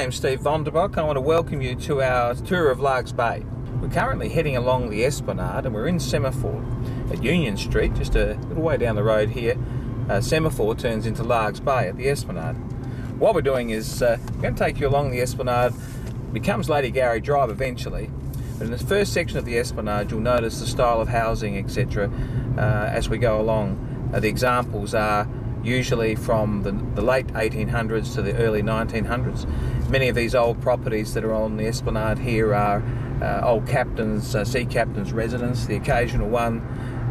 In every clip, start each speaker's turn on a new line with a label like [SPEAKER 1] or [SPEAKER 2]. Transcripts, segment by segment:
[SPEAKER 1] name's Steve Vonderbroek. I want to welcome you to our tour of Largs Bay. We're currently heading along the Esplanade and we're in Semaphore at Union Street, just a little way down the road here. Semaphore turns into Largs Bay at the Esplanade. What we're doing is we're going to take you along the Esplanade. It becomes Lady Gowrie Drive eventually, but in the first section of the Esplanade you'll notice the style of housing, etc. As we go along. The examples are usually from the late 1800s to the early 1900s. Many of these old properties that are on the Esplanade here are old captains, sea captains' residence. The occasional one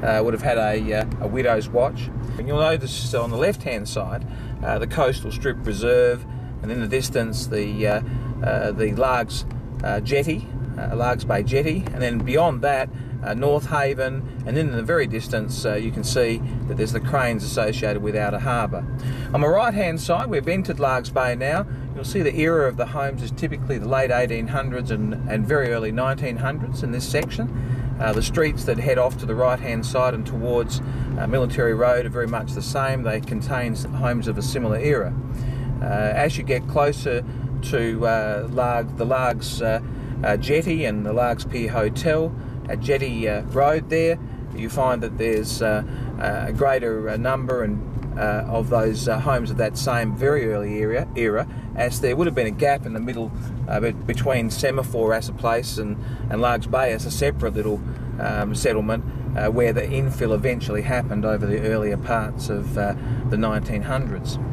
[SPEAKER 1] would have had a widow's watch. And you'll notice on the left-hand side the coastal strip reserve, and in the distance the Largs jetty, Largs Bay jetty, and then beyond that North Haven, and then in the very distance you can see that there's the cranes associated with Outer Harbour. On the right hand side we've entered Largs Bay now. You'll see the era of the homes is typically the late 1800s and very early 1900s in this section. The streets that head off to the right hand side and towards Military Road are very much the same. They contain homes of a similar era. As you get closer to the Largs jetty and the Largs Pier Hotel at Jetty Road there, you find that there's a greater number of those homes of that same very early era, as there would have been a gap in the middle between Semaphore as a place and Largs Bay as a separate little settlement where the infill eventually happened over the earlier parts of the 1900s.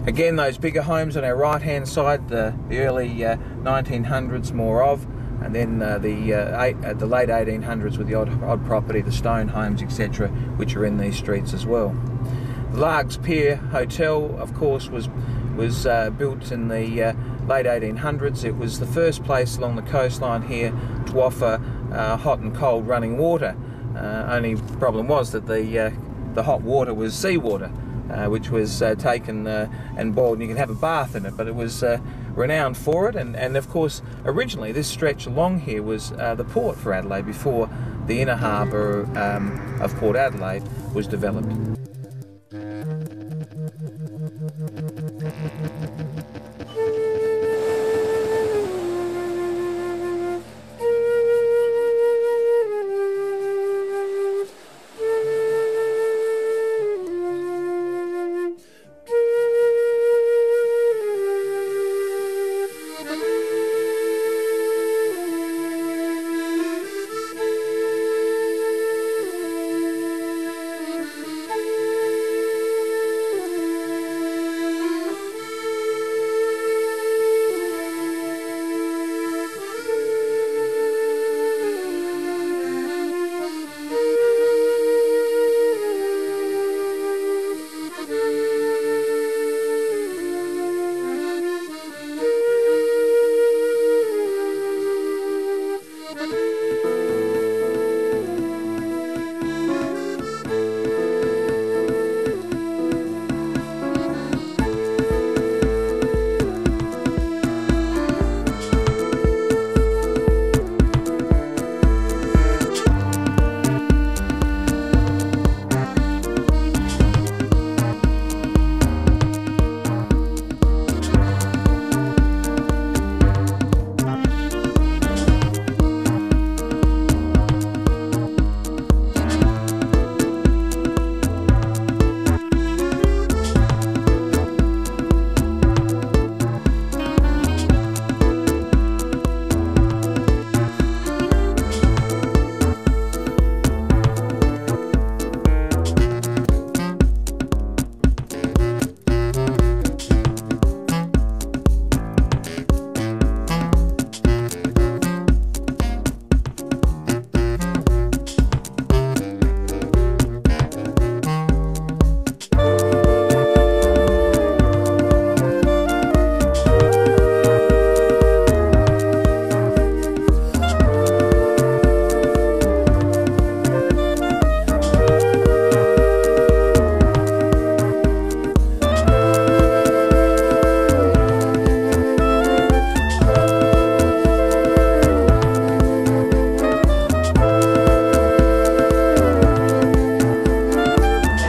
[SPEAKER 1] Again, those bigger homes on our right hand side, the early 1900s more of, and then the late 1800s with the odd property, the stone homes, etc., which are in these streets as well. The Largs Pier Hotel, of course, was built in the late 1800s. It was the first place along the coastline here to offer hot and cold running water. Only problem was that the hot water was seawater, which was taken and boiled, and you could have a bath in it, but it was renowned for it, and of course originally this stretch along here was the port for Adelaide before the inner harbour of Port Adelaide was developed.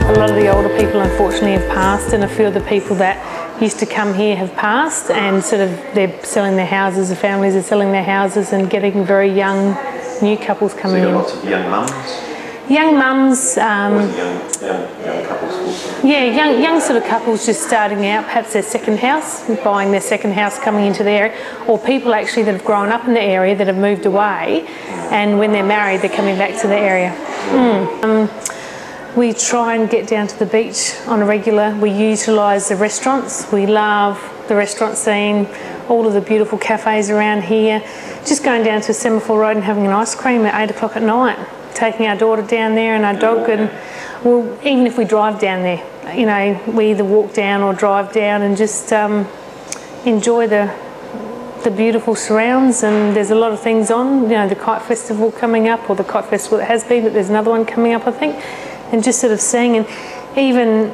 [SPEAKER 2] A lot of the older people unfortunately have passed, and a few of the people that used to come here have passed, and sort of they're selling their houses, the families are selling their houses and getting very young new couples coming in.
[SPEAKER 3] Lots of young mums?
[SPEAKER 2] Young mums,
[SPEAKER 3] young couples?
[SPEAKER 2] yeah, young sort of couples just starting out, perhaps their second house, buying their second house, coming into the area, or people actually that have grown up in the area that have moved away, and when they're married they're coming back to the area. We try and get down to the beach on a regular. We utilise the restaurants. We love the restaurant scene, all of the beautiful cafes around here. Just going down to Semaphore Road and having an ice cream at 8 o'clock at night, taking our daughter down there and our dog, and well, even if we drive down there, you know, we either walk down or drive down and just enjoy the beautiful surrounds. And there's a lot of things on, you know, the kite festival coming up, or the kite festival that has been, but there's another one coming up I think, and just sort of seeing. And even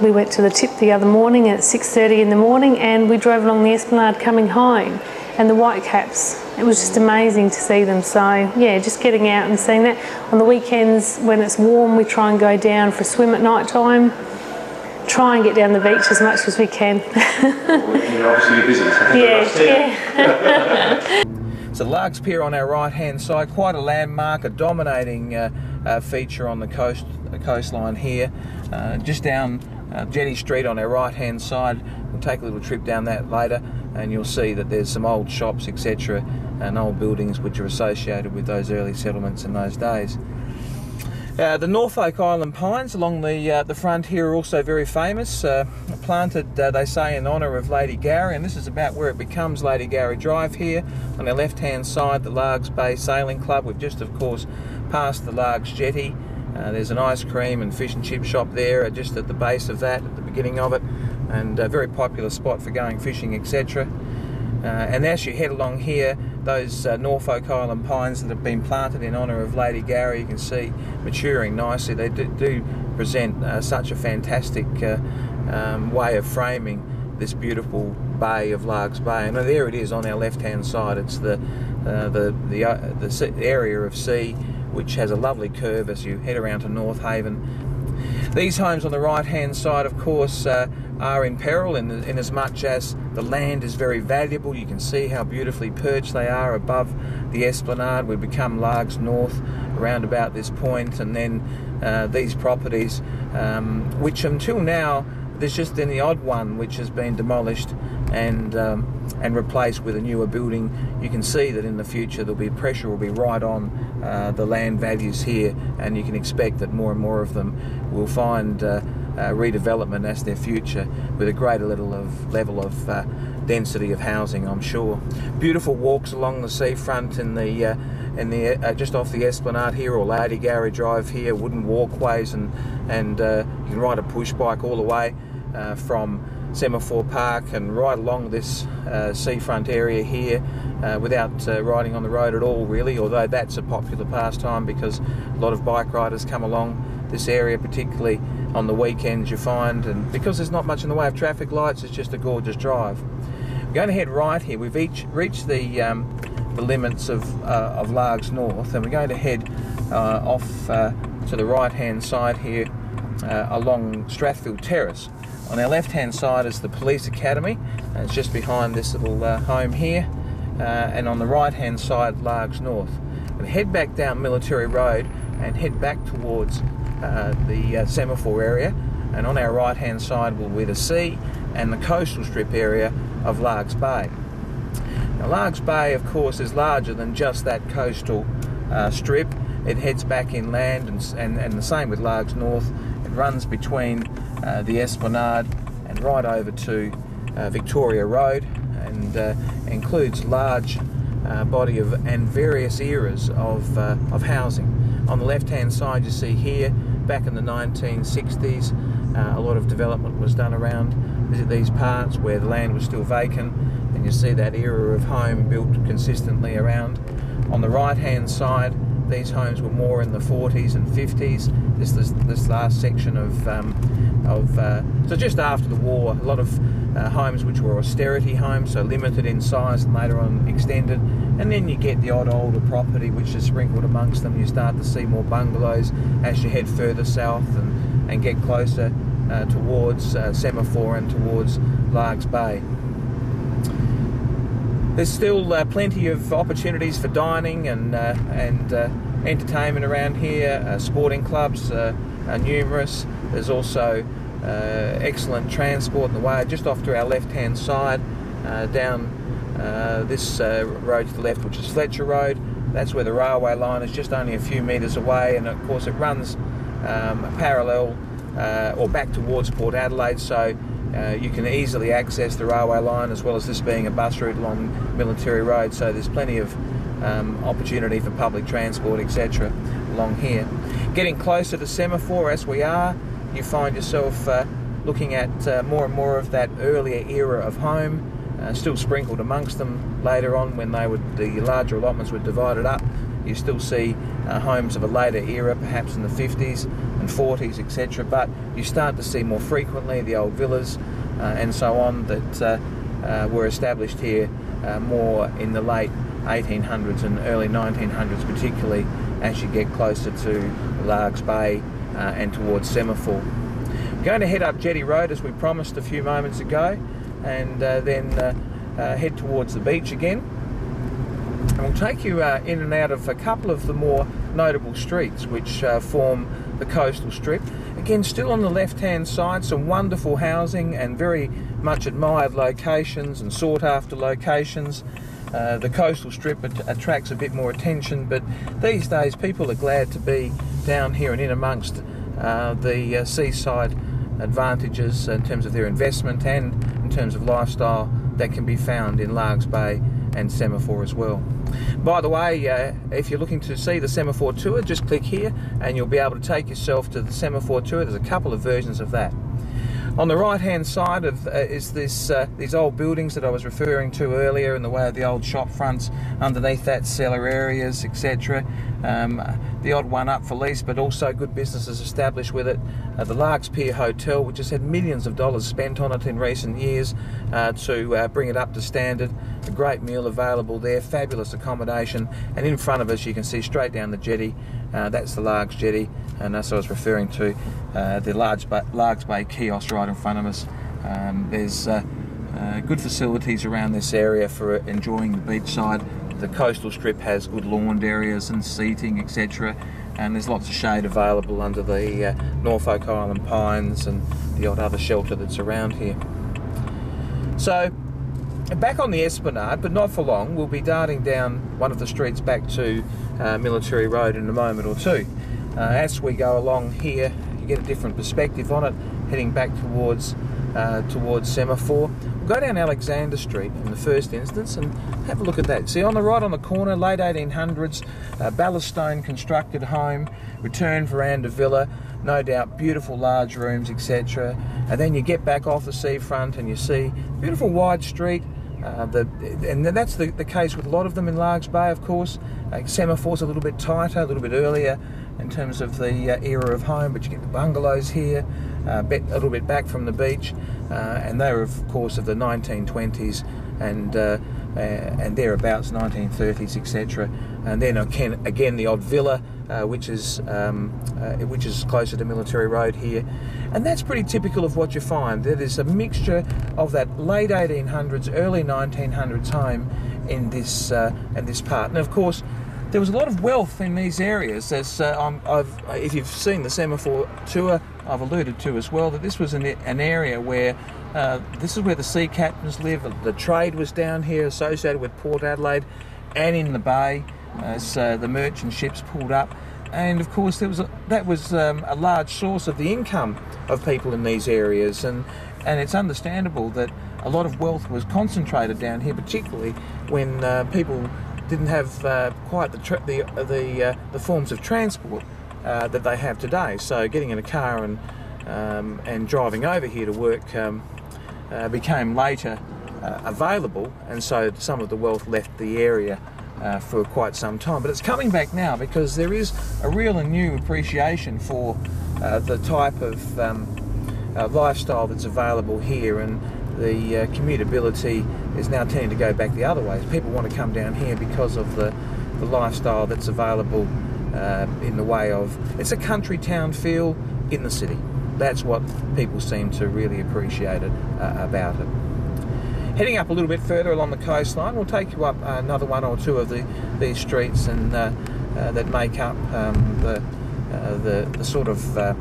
[SPEAKER 2] we went to the tip the other morning at 6:30 in the morning, and we drove along the Esplanade coming home, and the whitecaps, it was just amazing to see them. So yeah, just getting out and seeing that. On the weekends when it's warm, we try and go down for a swim at night time, try and get down the beach as much as we can.
[SPEAKER 3] You're obviously busy, so
[SPEAKER 2] yeah.
[SPEAKER 1] So Largs Pier on our right hand side, quite a landmark, a dominating feature on the coastline here. Just down Jetty Street on our right hand side, we'll take a little trip down that later, and you'll see that there's some old shops, etc., and old buildings which are associated with those early settlements in those days. The Norfolk Island pines along the front here are also very famous, planted they say in honour of Lady Gowrie, and this is about where it becomes Lady Gowrie Drive here. On our left hand side, the Largs Bay Sailing Club. We've just of course passed the Largs Jetty. There's an ice cream and fish and chip shop there just at the base of that, at the beginning of it, and a very popular spot for going fishing, etc. And as you head along here, those Norfolk Island pines that have been planted in honour of Lady Gowrie, you can see maturing nicely. They do present such a fantastic way of framing this beautiful bay of Largs Bay. And there it is on our left-hand side. It's the area of sea, which has a lovely curve as you head around to North Haven. These homes on the right hand side, of course, are in peril in as much as the land is very valuable. You can see how beautifully perched they are above the Esplanade. We become Largs North around about this point, and then these properties, which until now there's just been the odd one which has been demolished and replaced with a newer building. You can see that in the future pressure will be right on the land values here, and you can expect that more and more of them will find redevelopment as their future, with a greater level of density of housing, I'm sure. Beautiful walks along the seafront in the just off the Esplanade here, or Lady Gowrie Drive here, wooden walkways, and you can ride a push bike all the way from Semaphore Park and right along this seafront area here without riding on the road at all, really, although that's a popular pastime because a lot of bike riders come along this area, particularly on the weekends, you find, and because there's not much in the way of traffic lights, it's just a gorgeous drive. We're going to head right here. We've reached the limits of Largs North, and we're going to head off to the right hand side here along Strathfield Terrace. On our left hand side is the Police Academy, and it's just behind this little home here, and on the right hand side, Largs North. We'll head back down Military Road and head back towards the Semaphore area, and on our right hand side will be the sea and the coastal strip area of Largs Bay. Now Largs Bay, of course, is larger than just that coastal strip. It heads back inland, and the same with Largs North. It runs between the Esplanade and right over to Victoria Road, and includes large body of and various eras of housing. On the left hand side you see here, back in the 1960s, a lot of development was done around these parts where the land was still vacant, and you see that era of home built consistently around. On the right hand side, these homes were more in the 40s and 50s. This last section so just after the war, a lot of homes which were austerity homes, so limited in size and later on extended, and then you get the odd older property which is sprinkled amongst them. You start to see more bungalows as you head further south and get closer towards Semaphore and towards Largs Bay. There's still plenty of opportunities for dining and entertainment around here. Sporting clubs are numerous. There's also excellent transport in the way just off to our left-hand side, down this road to the left, which is Fletcher Road. That's where the railway line is, just only a few metres away, and of course it runs parallel or back towards Port Adelaide, so you can easily access the railway line, as well as this being a bus route along Military Road, so there's plenty of opportunity for public transport, etc. along here. Getting closer to Semaphore as we are, you find yourself looking at more and more of that earlier era of home, still sprinkled amongst them later on when the larger allotments were divided up. You still see homes of a later era, perhaps in the 50s and 40s, etc. But you start to see more frequently the old villas and so on that were established here more in the late 1800s and early 1900s, particularly as you get closer to Largs Bay and towards Semaphore. We're going to head up Jetty Road as we promised a few moments ago, and then head towards the beach again. And we'll take you in and out of a couple of the more notable streets which form the coastal strip. Again, still on the left-hand side, some wonderful housing and very much admired locations and sought-after locations. The coastal strip attracts a bit more attention, but these days people are glad to be down here and in amongst the seaside advantages in terms of their investment and in terms of lifestyle that can be found in Largs Bay and Semaphore as well. By the way, if you're looking to see the Semaphore tour, just click here and you'll be able to take yourself to the Semaphore tour. There's a couple of versions of that. On the right hand side of is these old buildings that I was referring to earlier, in the way of the old shop fronts, underneath that cellar areas, etc. The odd one up for lease, but also good businesses established with it. The Largs Pier Hotel, which has had millions of dollars spent on it in recent years to bring it up to standard. A great meal available there, fabulous accommodation, and in front of us you can see straight down the jetty. That's the Largs Jetty, and as I was referring to, the Largs Bay kiosk right in front of us. There's good facilities around this area for enjoying the beachside. The coastal strip has good lawned areas and seating, etc. And there's lots of shade available under the Norfolk Island pines and the odd other shelter that's around here. So, back on the Esplanade, but not for long. We'll be darting down one of the streets back to Military Road in a moment or two. As we go along here, you get a different perspective on it, heading back towards Semaphore. We'll go down Alexander Street in the first instance and have a look at that. See, on the right on the corner, late 1800s, ballast stone constructed home, return veranda villa, no doubt beautiful large rooms, etc. And then you get back off the seafront and you see beautiful wide street. And that's the case with a lot of them in Largs Bay, of course. Semaphore's a little bit tighter, a little bit earlier in terms of the era of home, but you get the bungalows here, a little bit back from the beach, and they were, of course, of the 1920s and thereabouts, 1930s, etc. And then again the odd villa, which is closer to Military Road here, and that's pretty typical of what you find. There is a mixture of that late 1800s, early 1900s home in this part, and of course there was a lot of wealth in these areas. As if you've seen the Semaphore tour, I've alluded to as well that this was an area where this is where the sea captains live. The trade was down here, associated with Port Adelaide and in the bay as the merchant ships pulled up. And of course that was a large source of the income of people in these areas, and it's understandable that a lot of wealth was concentrated down here, particularly when people didn't have quite the forms of transport that they have today. So getting in a car and driving over here to work became later available, and so some of the wealth left the area for quite some time. But it's coming back now because there is a real and new appreciation for the type of lifestyle that's available here, and the commutability is now tending to go back the other way. People want to come down here because of the lifestyle that's available in the way of, it's a country town feel in the city. that's what people seem to really appreciate about it. Heading up a little bit further along the coastline, we'll take you up another one or two of these streets and that make up the sort of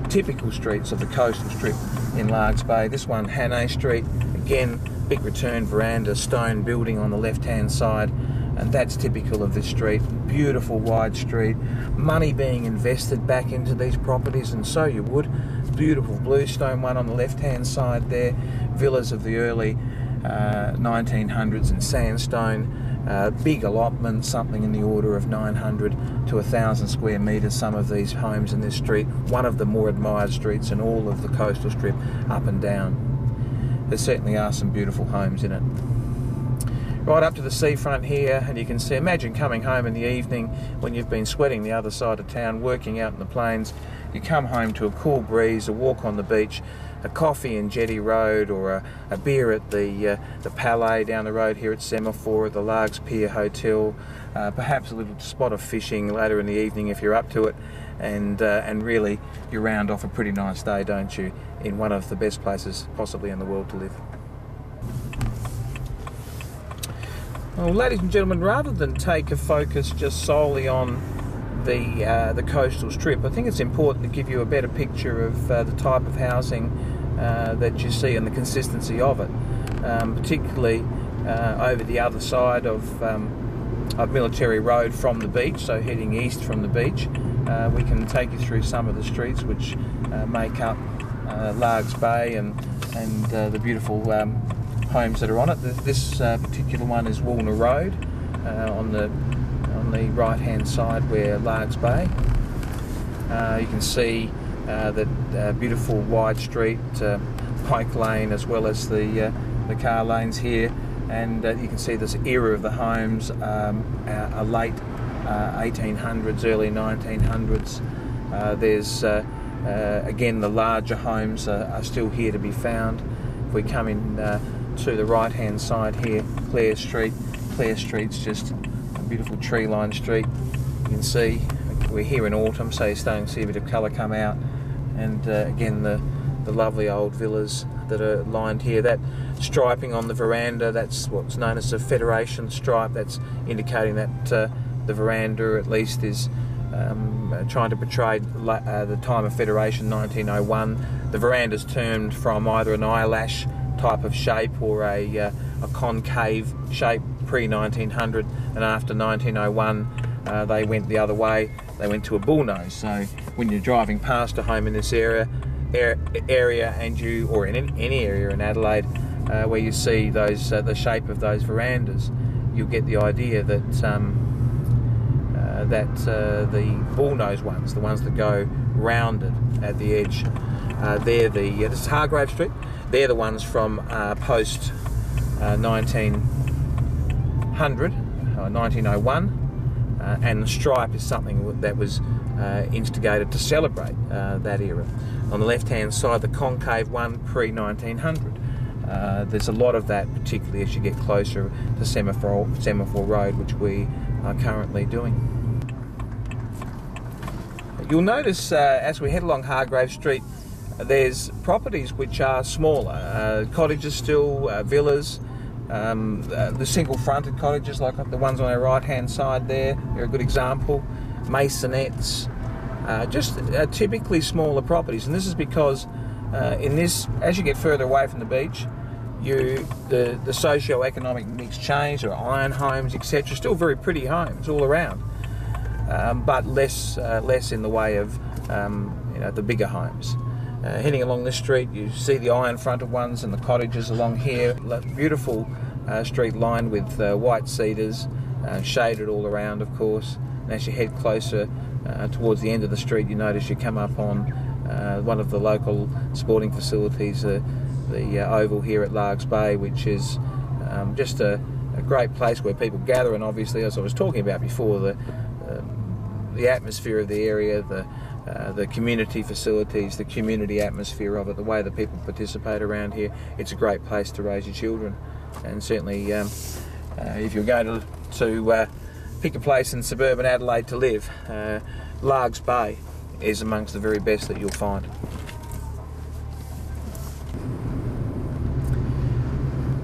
[SPEAKER 1] typical streets of the coastal strip in Largs Bay. This one, Hannay Street, again, big return veranda, stone building on the left-hand side, and that's typical of this street. Beautiful wide street, money being invested back into these properties, and so you would. Beautiful bluestone one on the left-hand side there, villas of the early 1900s in sandstone. Big allotment, something in the order of 900 to 1,000 square metres, some of these homes in this street, one of the more admired streets in all of the coastal strip up and down. There certainly are some beautiful homes in it. Right up to the seafront here, and you can see, imagine coming home in the evening when you've been sweating the other side of town, working out in the plains. You come home to a cool breeze, a walk on the beach, a coffee in Jetty Road, or a beer at the Palais down the road here at Semaphore, at the Largs Pier Hotel, perhaps a little spot of fishing later in the evening if you're up to it, and really you round off a pretty nice day, don't you, in one of the best places possibly in the world to live. Well, ladies and gentlemen, rather than take a focus just solely on the coastal strip, I think it's important to give you a better picture of the type of housing that you see and the consistency of it, particularly over the other side of Military Road from the beach, so heading east from the beach. We can take you through some of the streets which make up Largs Bay and the beautiful homes that are on it. This particular one is Woolner Road on the right-hand side where Largs Bay. You can see that beautiful wide street, Pike Lane, as well as the car lanes here, and you can see this era of the homes, a late 1800s, early 1900s. There's again, the larger homes are still here to be found. If we come in to the right-hand side here, Clare Street. Clare Street's just a beautiful tree-lined street. You can see we're here in autumn, so you're starting to see a bit of colour come out. And again, the lovely old villas that are lined here. That striping on the veranda, that's what's known as a Federation stripe. That's indicating that the veranda, at least, is trying to portray the time of Federation, 1901. The veranda's termed from either an eyelash type of shape or a concave shape pre-1900, and after 1901 they went the other way. They went to a bullnose. So when you're driving past a home in this area and you, or in any area in Adelaide where you see those the shape of those verandas, you'll get the idea that the bullnose ones, the ones that go rounded at the edge, they're this is Hargrave Street. They're the ones from post 1900, 1901, and the stripe is something that was instigated to celebrate that era. On the left-hand side, the concave one, pre-1900. There's a lot of that, particularly as you get closer to Semaphore Road, which we are currently doing. You'll notice as we head along Hargrave Street, there's properties which are smaller, cottages still, villas, the single-fronted cottages like the ones on our right-hand side there, they're a good example, masonettes, just typically smaller properties. And this is because as you get further away from the beach, the socio-economic mix change, or iron homes, etc. Still very pretty homes all around, but less in the way of the bigger homes. Heading along this street, you see the iron-fronted ones and the cottages along here. Beautiful street lined with white cedars, shaded all around, of course. And as you head closer towards the end of the street, you notice you come up on one of the local sporting facilities, the Oval here at Largs Bay, which is just a great place where people gather. And obviously, as I was talking about before, the atmosphere of the area, the community facilities, the community atmosphere of it, the way that people participate around here, it's a great place to raise your children. And certainly if you're going to pick a place in suburban Adelaide to live, Largs Bay is amongst the very best that you'll find.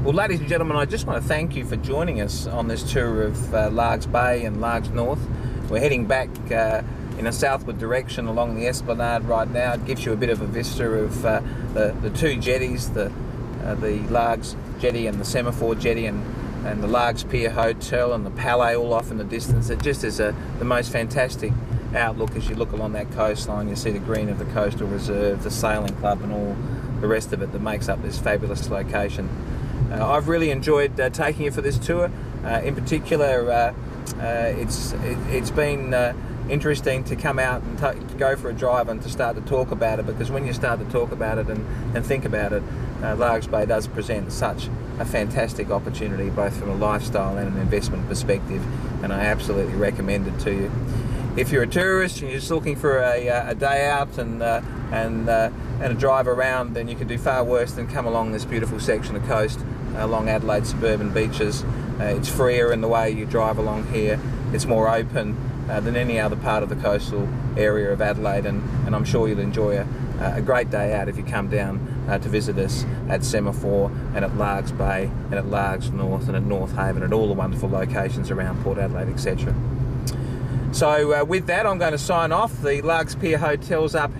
[SPEAKER 1] Well, ladies and gentlemen, I just want to thank you for joining us on this tour of Largs Bay and Largs North. We're heading back in a southward direction along the Esplanade right now. It gives you a bit of a vista of the two jetties, the Largs Jetty and the Semaphore Jetty, and the Largs Pier Hotel and the Palais all off in the distance. It just is the most fantastic outlook as you look along that coastline. You see the green of the Coastal Reserve, the Sailing Club and all the rest of it that makes up this fabulous location. I've really enjoyed taking you for this tour. In particular, it's been interesting to come out and to go for a drive and to start to talk about it, because when you start to talk about it and think about it, Largs Bay does present such a fantastic opportunity, both from a lifestyle and an investment perspective, and I absolutely recommend it to you. If you're a tourist and you're just looking for a day out and a drive around, then you can do far worse than come along this beautiful section of coast along Adelaide suburban beaches. It's freer in the way you drive along here. It's more open than any other part of the coastal area of Adelaide, and I'm sure you'll enjoy a great day out if you come down to visit us at Semaphore and at Largs Bay and at Largs North and at North Haven and all the wonderful locations around Port Adelaide, etc. So with that, I'm going to sign off. The Largs Pier Hotel's up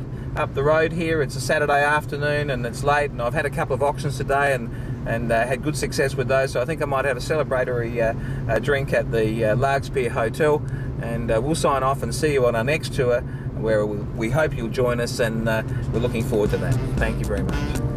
[SPEAKER 1] the road here. It's a Saturday afternoon and it's late, and I've had a couple of auctions today and had good success with those, so I think I might have a celebratory drink at the Largs Pier Hotel, and we'll sign off and see you on our next tour, where we hope you'll join us, and we're looking forward to that. Thank you very much.